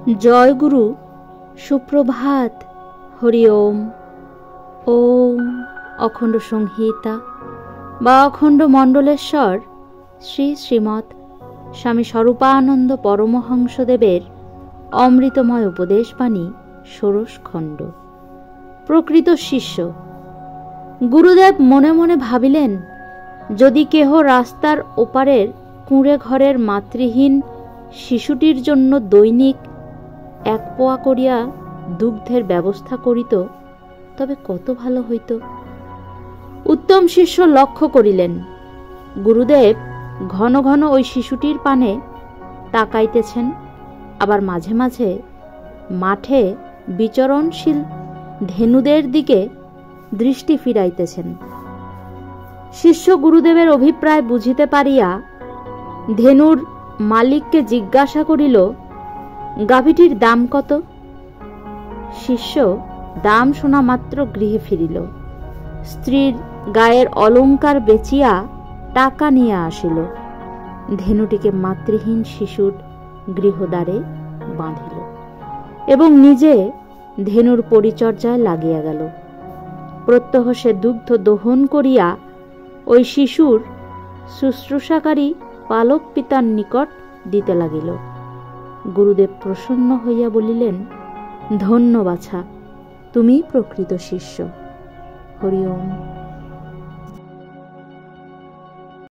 জয় গুরু, সুপ্রভাত, হরি ওম। ওম অখণ্ড সংহিতা বা অখণ্ড মণ্ডলেশ্বর শ্রী শ্রীমৎ স্বামী স্বরূপানন্দ পরমহংসদেবের অমৃতময় উপদেশবাণী ষোড়শ খণ্ড। প্রকৃত শিষ্য। গুরুদেব মনে মনে ভাবিলেন, যদি কেহ রাস্তার ওপারের কুঁড়ে ঘরের মাতৃহীন শিশুটির জন্য দৈনিক 1 পোয়া করিয়া দুগ্ধের ব্যবস্থা করিত, তবে কত ভালো হইত। উত্তম শিষ্য লক্ষ্য করিলেন, গুরুদেব ঘন ঘন ওই শিশুটির পানে তাকাইতেছেন, আবার মাঝে মাঝে মাঠে বিচরণশীল ধেনুদের দিকে দৃষ্টি ফিরাইতেছেন। শিষ্য গুরুদেবের অভিপ্রায় বুঝিতে পারিয়া ধেনুর মালিককে জিজ্ঞাসা করিল, গাভীটির দাম কত? শিষ্য দাম শোনা মাত্র গৃহে ফিরিল। স্ত্রীর গায়ের অলঙ্কার বেচিয়া টাকা নিয়ে আসিল। ধেনুটিকে মাতৃহীন শিশুর গৃহদ্বারে বাঁধিল এবং নিজে ধেনুর পরিচর্যায় লাগিয়া গেল। প্রত্যহ সে দুগ্ধ দহন করিয়া ওই শিশুর শুশ্রূষাকারী পালক পিতার নিকট দিতে লাগিল। গুরুদেব প্রসন্ন হইয়া বলিলেন, ধন্য বাছা, তুমি প্রকৃত শিষ্য। হরি ওম।